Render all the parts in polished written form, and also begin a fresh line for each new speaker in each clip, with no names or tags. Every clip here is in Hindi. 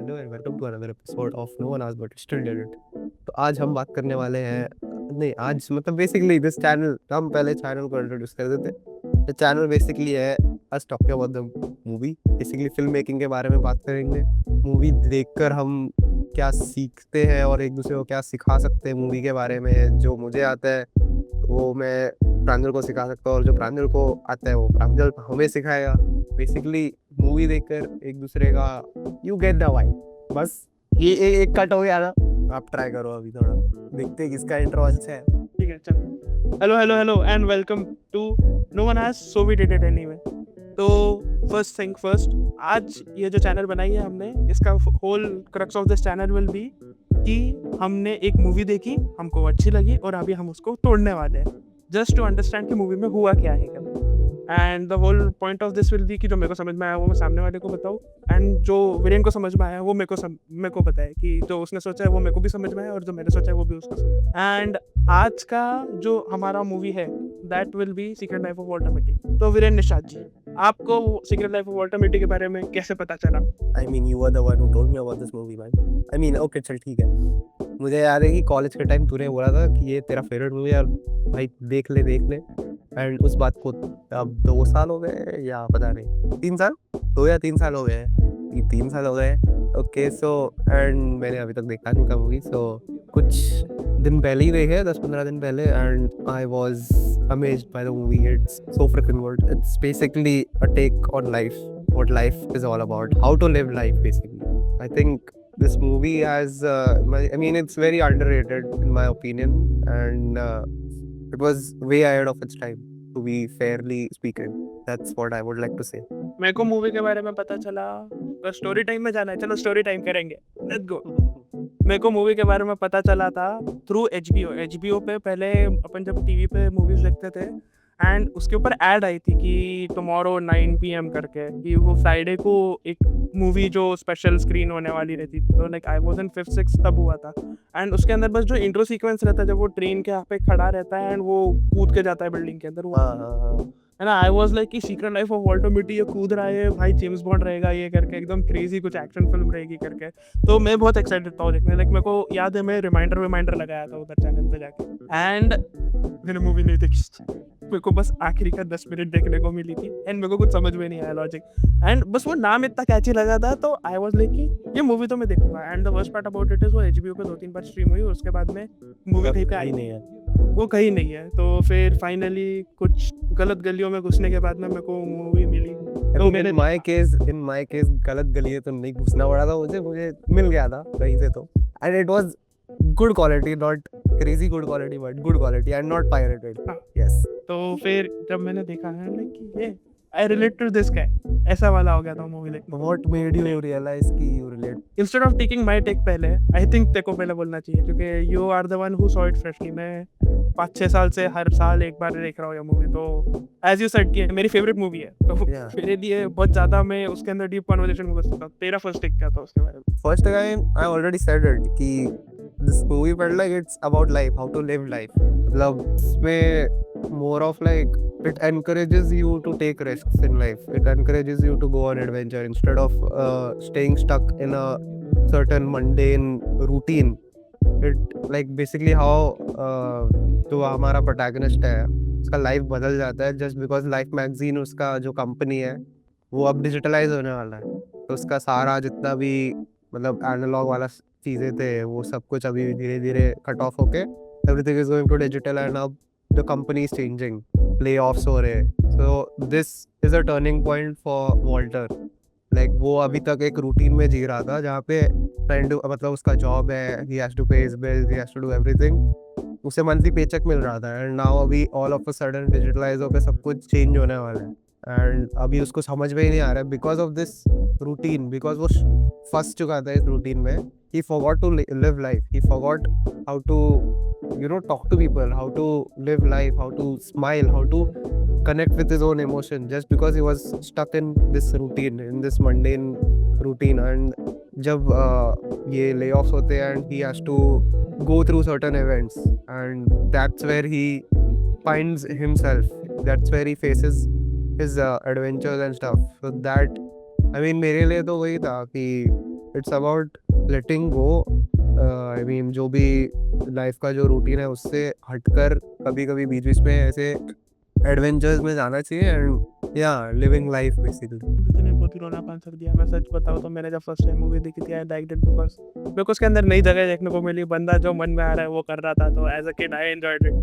Hello and welcome to another episode of no one asked but still did it. तो आज हम बात करने वाले हैं, नहीं आज मतलब बेसिकली दिस चैनल, हम पहले चैनल को इंट्रोड्यूस कर देते। द चैनल बेसिकली है us talking about the movie, basically film making के बारे में बात करेंगे। मूवी देखकर हम क्या सीखते हैं और एक दूसरे को क्या सिखा सकते हैं मूवी के बारे में। जो मुझे आता है वो मैं प्रांजल को सिखा सकता हूँ और जो प्रांजल को आता है वो प्रांजल हमें सिखाएगा। बेसिकली मूवी देखकर एक दूसरे का यू गेट द वाइब। बस ये एक कट हो गया ना, आप ट्राई करो। अभी थोड़ा देखते हैं किसका इंट्रो अच्छा है।
ठीक है, चल। Hello hello hello and welcome to no one has so we did it anyway. तो फर्स्ट थिंग फर्स्ट, आज ये जो चैनल बनाई है हमने, इसका whole crux of this channel will be कि हमने एक मूवी देखी, हमको अच्छी लगी और अभी हम उसको तोड़ने वाले हैं, जस्ट टू अंडरस्टैंड कि मूवी में हुआ क्या है। And the whole point of this will be कि जो मेरे को समझ में आया वो मैं सामने वाले को बताऊँ, एंड जो वीरेन को समझ में आया वो मेरे को बताए कि जो उसने सोचा है वो मेरे को भी समझ में आया और जो मैंने सोचा है वो भी उसको समझ। एंड आज का जो हमारा मूवी है that will be secret life of Walter Mitty. तो वीरेन निषाद जी, आपको secret life of Walter Mitty के बारे में कैसे पता चला?
I mean you are the one who told me about this movie man. I mean okay चल ठीक है। मुझे याद है कि कॉलेज के टाइम तूने बोला था कि ये तेरा फेवरेट मूवी है और भाई देख ले। एंड उस बात को अब 2 साल हो गए या पता नहीं 3 साल, 2 या 3 साल हो गए हैं। 3 साल हो गए। ओके सो एंड मैंने अभी तक देखा नहीं था मूवी। सो कुछ दिन पहले ही देखे, 10-15 दिन पहले, and I was amazed by the movie. It's so freaking good. It's basically a take on life, what life is all about, how to live life basically. I think this movie has I mean it's very underrated in my opinion, and it was way ahead of its time, to be fairly speaking. That's what I would like to say.
मेरे को मूवी के बारे में पता चला, बस स्टोरी टाइम में जाना है, चलो स्टोरी टाइम करेंगे, लेट्स गो। मेरे को मूवी के बारे में पता चला था थ्रू एचबीओ पे। पहले अपन जब टीवी पे मूवीज देखते थे एंड उसके ऊपर ऐड आई थी कि टुमारो 9 PM करके, कि वो फ्राइडे को एक मूवी जो स्पेशल स्क्रीन होने वाली रहती थी। तो like I was in 5th 6th तब हुआ था। एंड उसके अंदर बस जो इंट्रो सीक्वेंस रहता है, जब वो ट्रेन के यहाँ पे खड़ा रहता है एंड वो कूद के जाता है बिल्डिंग के अंदर, वो है ना। आई वाज लाइक कि secret life of Walter Mitty, ये कूद रहा है भाई, जेम्स बॉन्ड रहेगा ये करके, एकदम क्रेजी कुछ एक्शन फिल्म रहेगी करके। तो मैं बहुत एक्साइटेड था देखने। लाइक मेरे को याद है मैं रिमाइंडर लगाया था उधर चैनल पे जाके, एंड मैंने मूवी नहीं देखी। मेरे को बस आखिरी का 10 मिनट देखने को मिली थी एंड मेरे को कुछ समझ में नहीं आया लॉजिक, एंड बस वो नाम इतना कैची लगा था। तो आई वाज लाइक कि ये मूवी तो मैं देखूंगा। And the worst part about it is वो एचबीओ पे 2-3 बार स्ट्रीम हुई, उसके बाद में मूवी कहीं पे आई नहीं है, वो कहीं नहीं है। तो फिर फाइनली कुछ गलत गलियों में घुसने के बाद में मेरे को मूवी मिली। तो
इन माय केस गलत गली तो नहीं घुसना पड़ा था मुझे मिल गया था कहीं से। तो and it was good quality, not crazy good quality but good quality and not pirated. Yes.
तो फिर जब मैंने देखा है लाइक कि ये I relate to this guy, ऐसा वाला हो गया था मूवी देखने।
व्हाट मेड यू रियलाइज कि you relate?
Instead of taking my take पहले, आई थिंक तेरे को पहले बोलना चाहिए क्योंकि you are the one who saw it freshly. मैं 5-6 साल से हर साल एक बार देख रहा हूँ ये मूवी। तो एज यू सेड कि मेरी फेवरेट मूवी है, तो मेरे लिए बहुत ज़्यादा मैं उसके अंदर डीप कन्वर्सेशन में घुस सकता हूँ। तेरा फर्स्ट टेक क्या था उसके बारे में?
First time I already said it कि this movie felt like it's about life, how to live life. मतलब इसमें more of like it encourages you to take risks in life. It encourages you to go on adventure instead of staying stuck in a certain mundane routine. It like basically how जो हमारा protagonist है उसका लाइफ बदल जाता है just because लाइफ मैगजीन उसका जो कंपनी है वो अब डिजिटलाइज होने वाला है। तो उसका सारा जितना भी मतलब एनालॉग वाला चीज़ें थे वो सब कुछ अभी धीरे धीरे कट ऑफ होके everything is going to digital and अब the company is changing, play offs हो रहे। So this is a turning point for Walter. Like वो अभी तक एक रूटीन में जी रहा था जहाँ पे मतलब उसका जॉब है, he has to pay his bills, he has to do everything, उसे मंथली पेचेक मिल रहा था। एंड नाउ अभी all of a sudden digitalize होकर सब कुछ चेंज होने वाला है एंड अभी उसको समझ में ही नहीं आ रहा है because of this routine, because वो फंस चुका था इस रूटीन में। He forgot to live life. He forgot how to, talk to people, how to live life, how to smile, how to connect with his own emotion, just because he was stuck in this routine, in this mundane routine. And जब ये layoffs होते हैं and he has to go through certain events, and that's where he finds himself. That's where he faces his adventures and stuff. So that, I mean, मेरे लिए तो वही था कि it's about letting go. I mean जो भी लाइफ का जो रूटीन है उससे हटकर कभी कभी बीच बीच में ऐसे एडवेंचर्स में जाना चाहिए एंड या लिविंग लाइफ बेसिकली।
तूने बहुत ही रोना आंसर दिया। मैं सच बताऊँ तो मैंने जब फर्स्ट टाइम मूवी देखी थी आई लाइक्ड इट बिकॉज मेरे को उसके अंदर नई जगह देखने को मिली, बंदा जो मन में आ रहा है वो कर रहा था, तो as a kid I enjoyed it.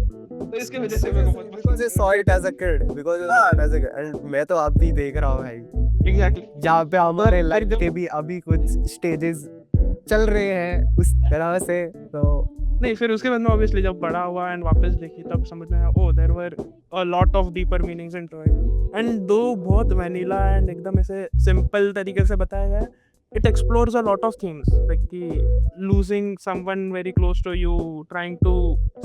तो इसकी वजह से मेरे को बहुत
Because I saw it as a kid, because I saw it as a kid, and मैं तो अब भी देख रहा हूँ भाई,
एग्जैक्टली
जहाँ पे हमारे लाइफ के भी अभी कुछ स्टेजेस चल रहे हैं उस तरह से। तो
नहीं, फिर उसके बाद में ऑब्वियसली जब बड़ा हुआ एंड वापस देखी तब समझ में आया oh there were a lot of deeper meanings into it. And though बहुत वैनिला एंड एकदम ऐसे सिंपल तरीके से बताया गया है, it explores a lot of things like कि losing someone very close to you, trying to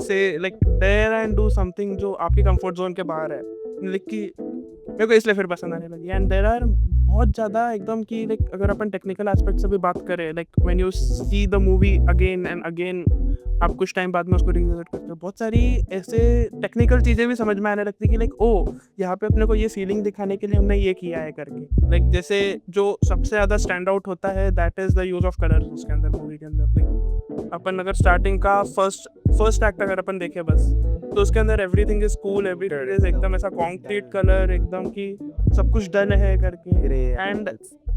say like dare and do something जो आपके कंफर्ट जोन के बाहर है, लाइक कि मेरे को इसलिए फिर पसंद आने लगी। एंड देयर आर बहुत ज़्यादा एकदम कि लाइक अगर अपन टेक्निकल एस्पेक्ट से भी बात करें, like when you see the movie again and again, आप कुछ टाइम बाद में उसको रिविजिट करते हो, बहुत सारी ऐसे टेक्निकल चीज़ें भी समझ में आने लगती कि लाइक ओ यहाँ पे अपने को ये फीलिंग दिखाने के लिए हमने ये किया है करके। लाइक जैसे जो सबसे ज़्यादा स्टैंड आउट होता है that is the use of colours उसके अंदर, मूवी के अंदर। लाइक अपन अगर स्टार्टिंग का फर्स्ट एक्ट अगर अपन देखें बस, तो उसके अंदर everything is cool, everything is एकदम ऐसा कॉन्क्रीट कलर एकदम कि सब कुछ डन है करके एंड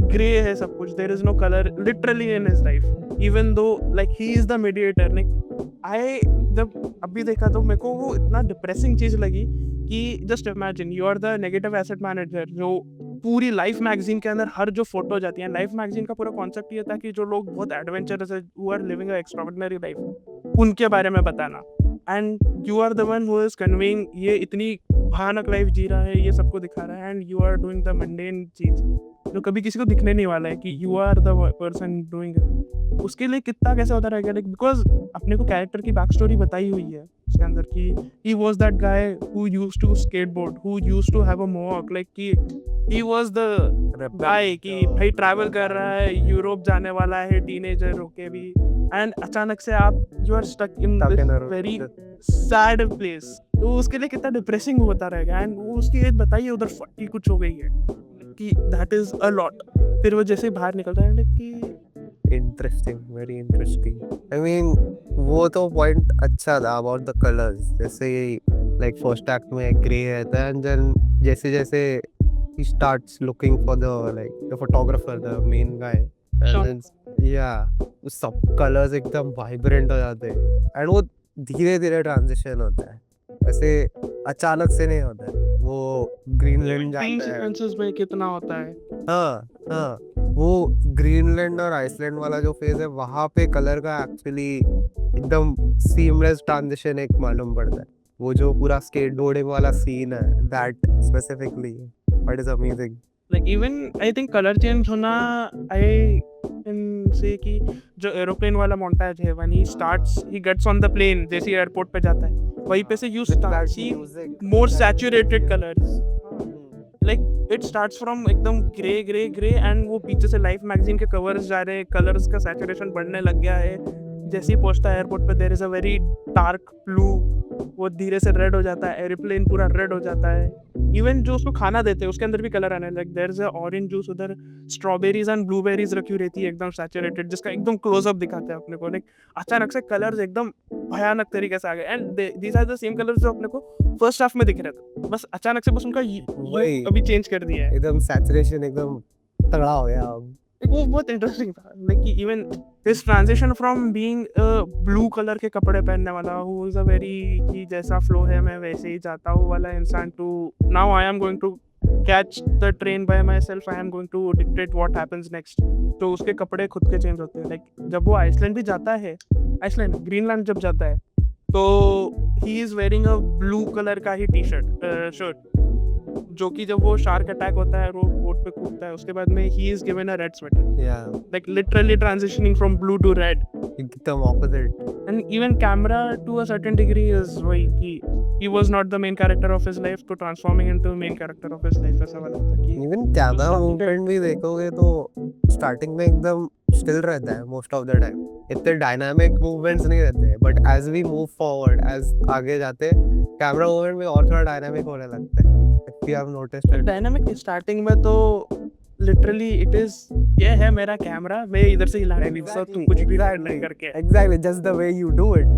ग्रे है सब कुछ, there is no colour literally in his life even though like he is the mediator. Like I जब अभी देखा तो मेरे को वो इतना डिप्रेसिंग चीज लगी कि just imagine you are the negative asset manager, जो पूरी लाइफ मैगजीन के अंदर हर जो फोटो जाती है, लाइफ मैगजीन का पूरा कॉन्सेप्ट ये था कि जो लोग बहुत एडवेंचरस है, who are living a extraordinary life, उनके बारे में बताना। And you are the one who is conveying ये इतनी भयानक लाइफ जी रहा है, ये सबको दिखा रहा है, and you are doing the mundane चीज जो कभी किसी को दिखने नहीं वाला है कि you are the person doing it. उसके लिए कितना कैसे होता रहेगा, लाइक बिकॉज अपने को कैरेक्टर की बैक स्टोरी बताई हुई है उसके अंदर कि he was that guy who used to skateboard, who used to have a mohawk, like कि he was the guy कि भाई ट्रैवल कर रहा है, यूरोप जाने वाला है टीनेजर होके भी, एंड अचानक से आप you are stuck in very sad place, तो उसके लिए कितना डिप्रेसिंग होता रहेगा। एंड वो उसकी एज बताइए उधर 40 कुछ हो गई है कि दैट इज अ लॉट। फिर वो जैसे बाहर निकलता है कि
interesting, very interesting. I mean वो तो पॉइंट अच्छा था अबाउट द कलर्स, जैसे लाइक फर्स्ट एक्ट में ग्रे रहता है एंड देन जैसे जैसे he starts looking for the like the photographer, the main guy, and
Sure.
then yeah वो सब कलर्स एकदम वाइब्रेंट हो जाते हैं एंड वो धीरे धीरे ट्रांजिशन होता है, ऐसे अचानक से नहीं होता है। वो ग्रीनलैंड जाता है,
सीक्वेंसेस में कितना होता है।
हाँ हाँ, वो ग्रीनलैंड और आइसलैंड वाला जो फेज है वहां पे कलर का एक्चुअली एकदम सीमलेस ट्रांजिशन एक मालूम पड़ता है। वो जो पूरा स्केटबोर्डिंग वाला सीन है that specifically but is amazing.
Like even I think colour change होना, आई कैन से कि जो एरोप्लेन वाला मोन्टाज है when he starts he gets on the plane, जैसे एयरपोर्ट पे जाता है वहीं पे से you start see more saturated colours, like it starts from एकदम ग्रे ग्रे ग्रे एंड वो पीछे से लाइफ मैगजीन के कवर्स जा रहे हैं, कलर्स का सैचुरेशन बढ़ने लग गया है। जैसे ही पहुंचता है एयरपोर्ट पे there is a very dark blue, वो धीरे से रेड हो जाता है, एरोप्लेन पूरा रेड हो जाता है। इवन जो उसको खाना देते हैं उसके अंदर भी कलर आने like there is a orange juice, उधर स्ट्रॉबेरीज एंड ब्लूबेरीज रखी रहती है एकदम सैचुरेटेड, जिसका एकदम क्लोजअप दिखाते हैं अपने को। लाइक अचानक से कलर्स एकदम भयानक तरीके से आ गए and these are the same colours जो अपने को फर्स्ट हाफ में दिख रहे थे, बस अचानक से बस उनका
वही।
अभी चेंज कर दिया है।
एकदम सैचुरेशन एकदम तगड़ा हो गया अब।
Like, वो बहुत इंटरेस्टिंग था, लाइक कि even this transition from being blue colour के कपड़े पहनने वाला हु इज अ वेरी कि जैसा फ्लो है मैं वैसे ही जाता हूँ वाला इंसान, to now I am going to catch the train by myself, I am going to dictate what happens next. तो उसके कपड़े खुद के चेंज होते हैं। लाइक जब वो आइसलैंड भी जाता है, आइसलैंड ग्रीनलैंड जब जाता है तो he is wearing a blue colour का ही टी शर्ट, जो कि जब वो शार्क अटैक होता है बोट पे कूदता है उसके बाद में he is given a red sweater,
या
like literally transitioning from blue to red.
एकदम opposite.
And even camera to a certain degree is वही कि he was not the main character of his life to transforming into the main character of his life, ऐसा वाला था कि
इवन कैमरा मूवमेंट भी देखोगे तो स्टार्टिंग में एकदम स्टिल रहता है मोस्ट ऑफ द टाइम, इतने डायनामिक मूवमेंट्स नहीं रहते हैं, but as we move forward, as आगे जाते कैमरा मूवमेंट में और थोड़ा डायनामिक होने लगता है। If you have noticed it.
Dynamic starting में तो लिटरली इट इज ये है मेरा कैमरा, मैं इधर से हिला रही हूँ, so तू कुछ भी नहीं करके
Exactly, just the way you do it.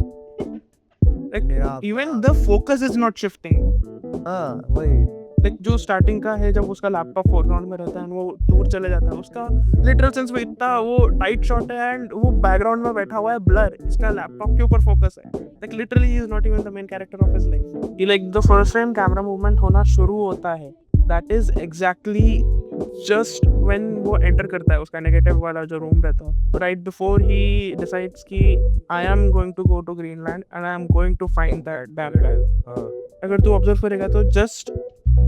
मेरा
even the focus is not shifting.
हाँ वही
लाइक जो स्टार्टिंग का है, जब उसका लैपटॉप फोरग्राउंड में रहता है and वो दूर चले जाता है, उसका लिटरल सेंस में इतना वो टाइट शॉट है एंड वो बैकग्राउंड में बैठा हुआ है ब्लर, इसका लैपटॉप के ऊपर फोकस है। Like literally he is not even the main character of his life. ये like the first time camera movement होना शुरू होता है, that is exactly just when वो एंटर करता है उसका नेगेटिव वाला जो रूम रहता है, राइट बिफोर ही डिसाइड्स कि I am going to go to Greenland and I am going to find that bad guy. अगर तू ऑब्जर्व करेगा तो जस्ट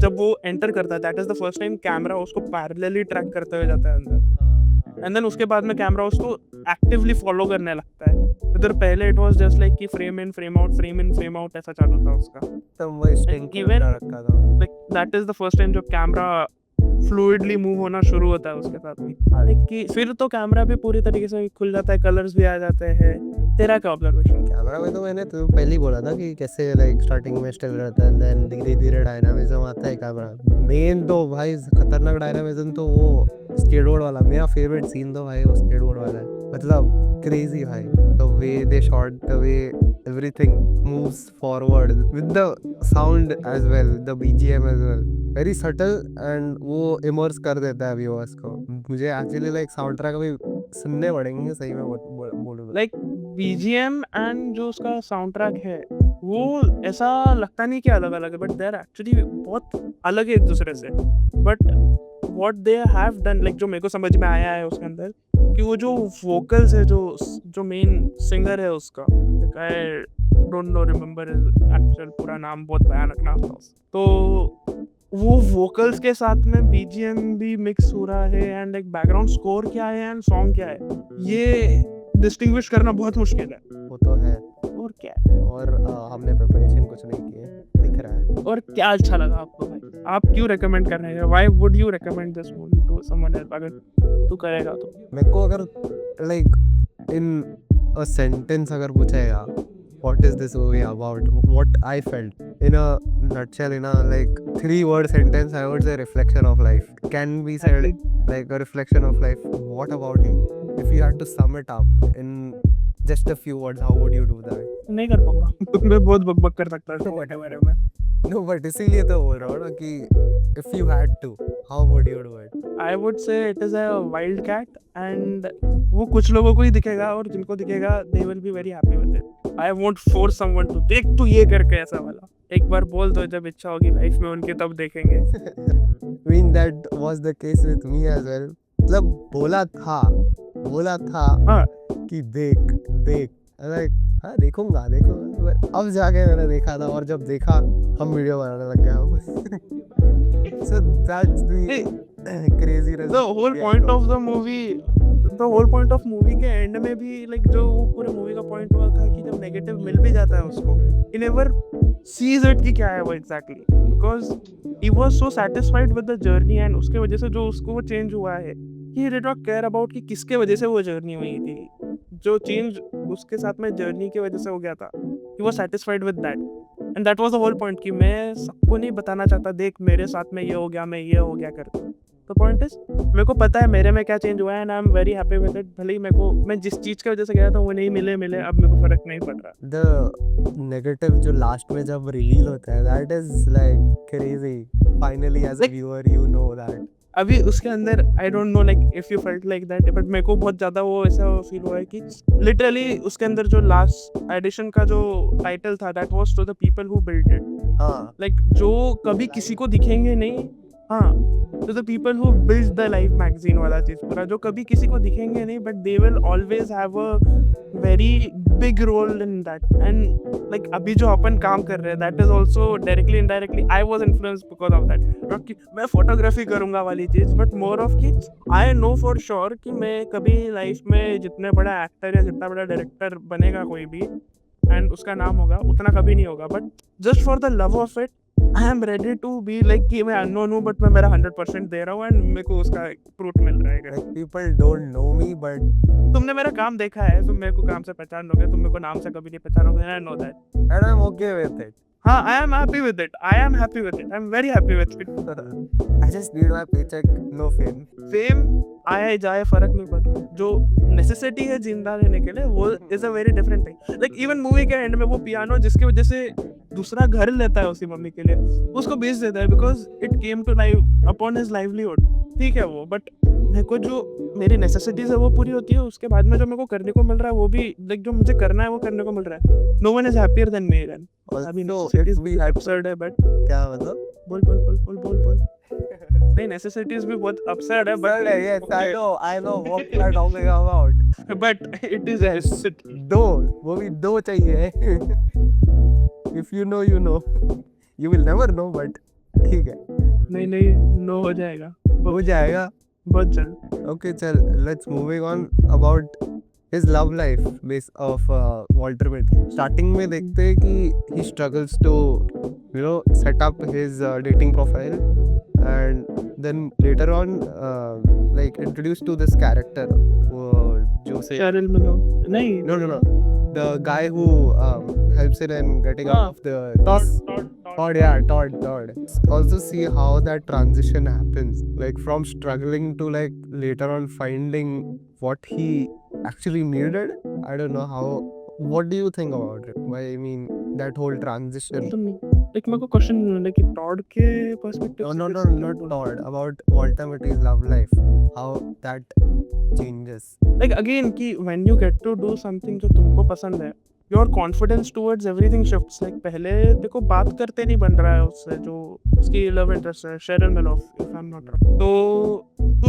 जब वो एंटर करता है, that is the first time camera उसको पैरेलली ट्रैक करते हुए जाता है अंदर, एंड देन उसके बाद में कैमरा उसको एक्टिवली फॉलो करने लगता है। इधर पहले इट वाज जस्ट लाइक कि frame in frame out, frame in frame out ऐसा चालू था उसका।
तब वो स्टिंग
even-
रखा था।
Like that is the first time जब कैमरा फ्लूइडली मूव होना शुरू होता है उसके साथ में। लाइक कि फिर तो कैमरा भी पूरी तरीके से खुल जाता है, कलर्स भी आ जाते हैं। तेरा क्या ऑब्जर्वेशन?
कैमरा में तो मैंने तो पहले ही बोला था कि कैसे लाइक स्टार्टिंग में स्टिल रहता है देन धीरे धीरे डायनामिज्म आता है कैमरा। मेन तो भाई खतरनाक डायनामिज्म तो वो स्केटबोर्ड वाला, मेरा फेवरेट सीन तो भाई वो स्केटबोर्ड वाला है। मतलब क्रेजी भाई, the way they shot, the way everything moves forward with the sound as well, the BGM as well, very subtle and वो immerse कर देता है viewers को। मुझे actually like soundtrack भी सुनने पड़ेंगे सही में बोलूँ।
लाइक बीजीएम एंड जो उसका साउंड ट्रैक है वो ऐसा लगता नहीं कि अलग अलग है, बट दे आर एक्चुअली बहुत अलग है एक दूसरे से। But what they have done, like जो मेरे को समझ में आया है उसके अंदर, कि वो जो वोकल्स है, जो मेन सिंगर है उसका, I don't know remember actual पूरा नाम, बहुत भयानक नाम था उसका। तो वो वोकल्स के साथ में बीजीएम भी मिक्स हो रहा है एंड लाइक बैकग्राउंड स्कोर क्या है एंड सॉन्ग क्या है, ये डिस्टिंग्विश करना बहुत मुश्किल है।
वो तो है।
और क्या है?
और हमने प्रिपरेशन कुछ नहीं किए, दिख रहा है।
और क्या अच्छा लगा आपको भाई? आप क्यों रेकमेंड कर रहे हैं? Why would you recommend this movie two someone else? अगर तू करेगा तो
मेरे को अगर लाइक इन अ सेंटेंस अगर पूछेगा what is this movie about, what I felt in a nutshell, in a like 3-word sentence, I would say reflection of life. Can be said like a reflection of life. What about you? If you had to sum it up in just a few words, how would you do that?
नहीं कर पाऊंगा। मैं बहुत बकबक कर सकता हूँ इसके बारे में।
No, but इसीलिए तो बोल रहा हूँ ना कि if you had to, how would you do it?
I would say it is a wild cat and वो कुछ लोगों को ही दिखेगा और जिनको दिखेगा they will be very happy with it. I won't force someone to देख तू ये करके ऐसा वाला। एक बार बोल दो, जब इच्छा होगी लाइफ में उनकी तब देखेंगे।
I mean that was the case with me as well. मतलब बोला था
हाँ।
कि देख लाइक हाँ देखूंगा। अब जाके मैंने देखा था और जब देखा हम वीडियो बनाने लग गए। So that's the crazy
The whole point of the movie के एंड में भी लाइक जो वो पूरे मूवी का पॉइंट हुआ था कि जब नेगेटिव मिल भी जाता है उसको, he never sees it कि क्या है वो exactly, because he was so satisfied with the journey and उसके वजह से जो उसको वो चेंज हुआ है, he did not care about कि किसके वजह से वो जर्नी हुई थी। जो चेंज उसके साथ में जर्नी की वजह से हो गया था, he was satisfied with that and that was the whole point कि मैं सबको नहीं बताना चाहता देख मेरे साथ में ये हो गया, मैं ये हो गया करके। तो पॉइंट इज मेरे को पता है मेरे में क्या चेंज हुआ है and I am very happy with it. भले ही मैं जिस चीज़ की वजह से गया था वो नहीं मिले अब मेरे को फर्क नहीं पड़ रहा।
The negative जो लास्ट में जब रिवील होता है, that is like crazy. Finally as a viewer you know that.
अभी उसके अंदर I don't know like if you felt like that, but मेरे को बहुत ज़्यादा वो ऐसा फील हुआ है कि लिटरली उसके अंदर जो लास्ट एडिशन का जो टाइटल था, that was to the people who built it.
हाँ
लाइक जो कभी किसी को दिखेंगे नहीं, हाँ, to the people who build the life magazine वाला चीज़ पूरा, जो कभी किसी को दिखेंगे नहीं but they will always have a very big role in that. And like अभी जो अपन काम कर रहे हैं, that is also directly indirectly I was influenced because of that. Not कि मैं फोटोग्राफी करूंगा वाली चीज़, बट मोर ऑफ कि आई नो फॉर श्योर कि मैं कभी लाइफ में जितने बड़ा एक्टर या जितना बड़ा डायरेक्टर बनेगा कोई भी एंड उसका नाम होगा, उतना कभी नहीं होगा, but just for the love of it I am ready to be like कि मैं अननोन हूँ बट मैं मेरा 100% दे रहा हूँ एंड मेरे को उसका फ्रूट मिल रहा है।
like people don't know me but
तुमने मेरा काम देखा है, तुम मेरे को काम से पहचान लोगे, तुम मेरे को नाम से कभी नहीं पहचानोगे, I know that
and I'm okay with it.
हाँ, I am happy with it. I am happy with it. I'm very happy with it.
I just need my paycheck, no fame.
Fame आए जाए फर्क नहीं पड़ता, जो नेसेसिटी है जिंदा रहने के लिए वो is a very different thing. Like even movie के एंड में वो पियानो जिसकी वजह से दूसरा घर लेता है उसी मम्मी के लिए, उसको बेच देता है because it came to live upon his livelihood. ठीक है वो, बट मेरे को जो मेरी नेसेसिटीज है वो पूरी होती है, उसके बाद में जो मेरे को करने को मिल रहा है वो भी लाइक जो मुझे करना है वो करने को मिल रहा है। No one is happier than me then. अभी
Also,
necessities
it's
भी absurd है, बट
क्या मतलब?
बोल बोल बोल बोल बोल बोल नहीं, नेसेसिटीज भी बहुत absurd है,
Absurd है, yes, I
okay.
know what you are talking about.
But it is as
दो, वो भी दो चाहिए. If you know, you know. You will never know, but ठीक है,
नहीं नहीं नो हो जाएगा
हो जाएगा.
बहुत जल्द।
Okay, चल, let's moving on about his love life base of Walter Mitty. Starting में देखते हैं कि he struggles to set up his dating profile, and then later on like introduced to this character जो से
शैरिल मिलो नहीं
no the guy who helps in and getting out of the Todd. Also see how that transition happens, like from struggling to like later on finding what he actually needed. I don't know how. What do you think about it? I mean that whole transition.
Like मेरे को क्वेश्चन कि टॉड के perspective
No, not Todd. About Walter Mitty's love life. How that changes.
Like again कि when you get to do something जो तुमको पसंद है, your confidence towards everything shifts. Like पहले देखो बात करते नहीं बन रहा है उससे, जो उसकी लव इंटरेस्ट है Cheryl Miloff if I am not wrong, तो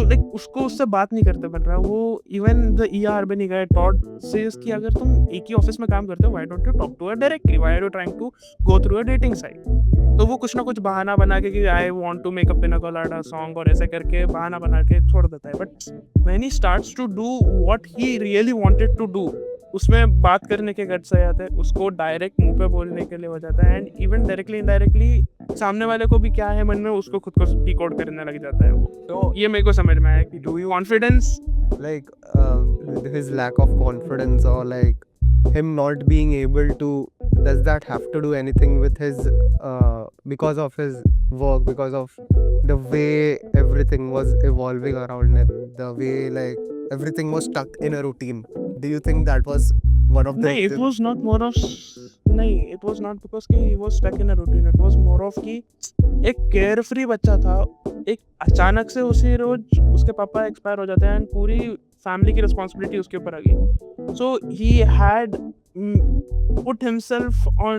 लाइक उसको उससे बात नहीं करते बन रहा है वो। इवन द ईआर में नहीं गए, टॉड सेज कि अगर तुम एक ही ऑफिस में काम करते हो, why don't you talk to her directly, why are you trying to go through a dating site. तो वो कुछ ना कुछ बहाना बना के कि I want to make a pina colada song और ऐसे करके बहाना बना के छोड़ देता है। But when he starts to do what he really wanted to do, उसमें बात करने के गट्स आ जाते हैं, उसको डायरेक्ट मुंह पे बोलने के लिए हो जाता है, एंड इवन डायरेक्टली इनडायरेक्टली सामने वाले को भी क्या है मन में उसको खुद को डिकोड करने लग जाता है वो। तो ये मेरे को समझ में आया कि do you confidence
Like his lack of confidence, or like him not being able to, does that have to do anything with his because of his work, because of the way everything was evolving around him, the way like everything was stuck in a routine? Do you think that was one of the
नहीं, it was not more of नहीं, it was not because कि he was stuck in a routine, it was more of कि एक केयरफ्री बच्चा था, एक अचानक से उसी रोज उसके पापा एक्सपायर हो जाते हैं एंड पूरी फैमिली की रिस्पॉन्सिबिलिटी उसके ऊपर आ गई। So he had put himself on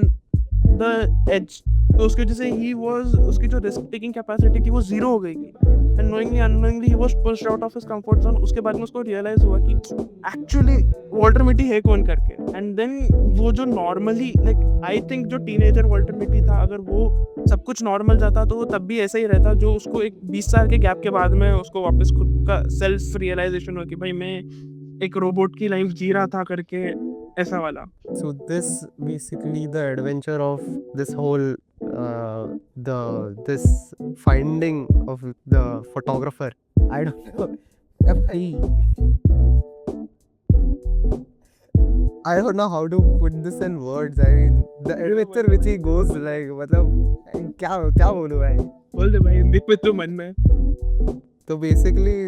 the edge, तो उसकी वजह से ही वाज, उसकी जो रिस्क टेकिंग कैपेसिटी थी वो जीरो हो गई थी, and knowingly unknowingly he was pushed out of his comfort zone. उसके बाद में उसको रियलाइज हुआ कि एक्चुअली वॉल्टर मिटी है कौन करके, एंड देन वो जो नॉर्मली लाइक आई थिंक जो टीनेजर वॉल्टर मिटी था, अगर वो सब कुछ नॉर्मल जाता तो वो तब भी ऐसा ही रहता, जो उसको एक 20 साल के गैप के बाद में उसको वापस खुद का सेल्फ रियलाइजेशन हुआ कि भाई मैं एक रोबोट की लाइफ जी रहा था करके, ऐसा वाला।
So this basically the adventure of this whole this finding of the photographer. I don't know. I don't know how to put this in words. I mean the adventure which he goes like, मतलब क्या बोलूँ भाई?
बोल दे भाई, हिंदी में तो मन में।
तो बेसिकली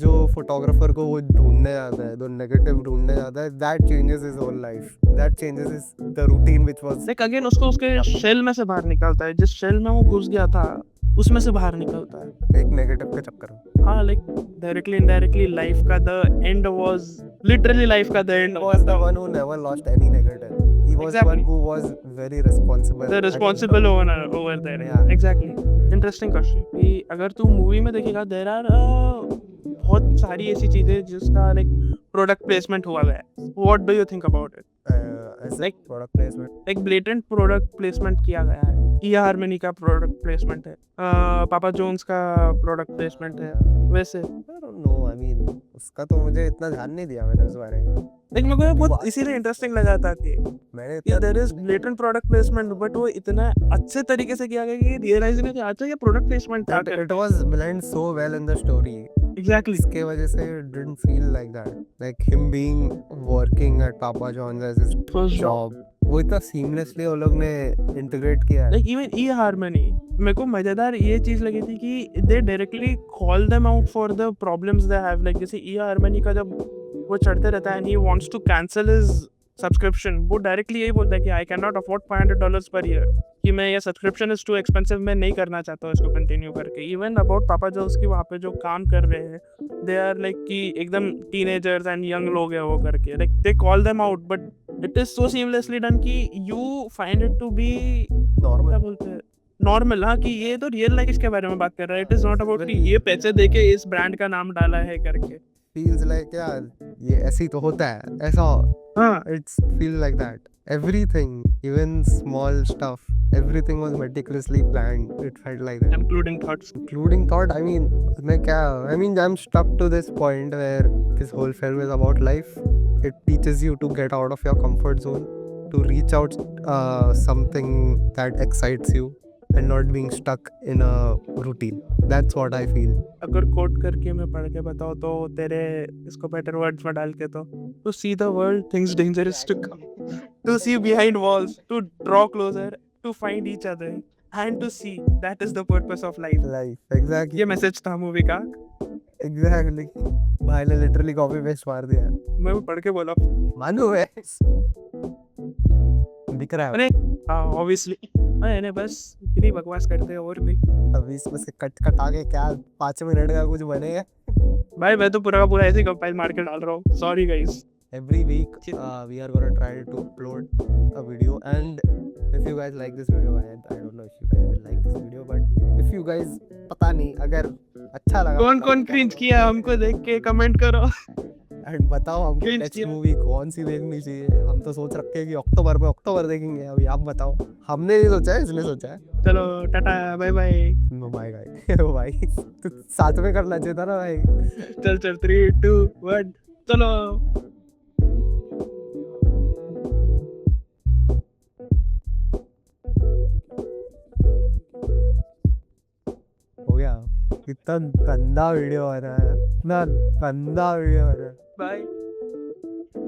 जो फोटोग्राफर को वो ढूंढने जाता है, जो नेगेटिव ढूंढने जाता है, that changes his whole life, that changes his the routine which was
like again उसको उसके शेल में से बाहर निकालता है, जिस शेल में वो घुस गया था उसमें से बाहर निकलता है।
एक नेगेटिव के चक्कर में।
हाँ, लाइक डायरेक्टली इनडायरेक्टली लाइफ का the end was literally life का the end
was the one who never lost any negative. He was
Exactly.
one who was very responsible.
The responsible over there.
Yeah.
Exactly. Interesting question कि अगर तू मूवी में देखेगा देयर आर बहुत सारी ऐसी चीजें जिसका लाइक प्रोडक्ट प्लेसमेंट हुआ गया है। What do you think about it?
As
Like-
product placement.
एक ब्लेटेंट प्रोडक्ट प्लेसमेंट किया गया है, किया हार्मनी का प्रोडक्ट प्लेसमेंट है, पापा जोन्स का प्रोडक्ट प्लेसमेंट है, वैसे
I don't know. I mean उसका तो मुझे इतना ध्यान नहीं दिया मैंने उस बारे में।
लाइक मेरे को ये बहुत इसीलिए इंटरेस्टिंग लगा था कि
मैंने
there is blatant product placement, but वो इतना अच्छे तरीके से किया गया कि रियलाइज नहीं किया अच्छा ये प्रोडक्ट प्लेसमेंट था।
it was blend so well in the story.
Exactly.
इसके वजह से it didn't feel like that. Like him being working at Papa John's as his
First
job. वो इतना सीमलेसली वो लोग ने इंटीग्रेट किया है.
लाइक इवन ई हार्मनी मेरे को मजेदार ये चीज लगी थी कि दे directly call them out for the problems they have. Like जैसे ई हार्मनी का जब वो चढ़ते रहता है and he wants to cancel his subscription, वो डायरेक्टली यही बोलता है कि I can not afford $500 per year, कि मैं ये सब्सक्रिप्शन इज टू एक्सपेंसिव, मैं नहीं करना चाहता हूँ इसको कंटिन्यू करके. इवन अबाउट पापा जोस की वहाँ पे जो काम कर रहे हैं, दे आर लाइक कि एकदम टीनेजर्स एंड यंग लोग है वो करके, like they call them out but it is so seamlessly done कि you find it to be क्या
नॉर्मल.
बोलते हैं नॉर्मल. हाँ, कि ये तो रियल लाइफ के बारे में बात कर रहा है. इट इज नॉट अबाउट कि ये पैसे देके इस ब्रांड का नाम डाला है करके.
Feels like यार ये ऐसे ही तो होता है, ऐसा.
हाँ,
It's feel like that. Everything, even small stuff, everything was meticulously planned. It felt like that.
including thoughts.
Including thought. I mean, I'm stuck to this point where this whole film is about life. It teaches you to get out of your comfort zone, to reach out something that excites you, and not being stuck in a routine. That's what I feel.
अगर कोट करके मैं पढ़ के बताऊँ तो तेरे इसको बेटर वर्ड्स में डाल के तो see the world things dangerous to come, to see behind walls, to draw closer, to find each other and to see that is the purpose of life.
Life. Exactly.
ये मैसेज था मूवी का.
Exactly. भाई ने लिटरली कॉपी पेस्ट मार दिया.
मैं पढ़ के बोला.
मानो है. दिख रहा है.
अरे हाँ, ऑब्वियसली मैंने बस इतनी बकवास करते हैं और नहीं.
अभी इसमें से कट आगे क्या 5 मिनट का कुछ बनेगा.
भाई मैं तो पूरा का पूरा ऐसे कंपाइल मार के डाल रहा हूँ. Sorry guys.
Every week we are gonna try to upload a video, and if you guys like this video, I don't know if you guys will like this video, but if you guys पता नहीं अगर अच्छा लगा
कौन कौन क्रिंज किया हमको देख के कमेंट करो.
एंड बताओ हमको
Cringe
नेक्स्ट
किया.
मूवी कौन सी देखनी चाहिए. हम तो सोच रखे हैं कि अक्टूबर देखेंगे. अभी आप बताओ. हमने नहीं सोचा है, इसने सोचा है.
चलो tata bye bye.
Bye bye. भाई तो साथ में करना चाहिए था ना भाई.
चल 3 2 1 चलो.
हो गया. कितना गंदा वीडियो बना है, इतना गंदा वीडियो बना है.
बाय.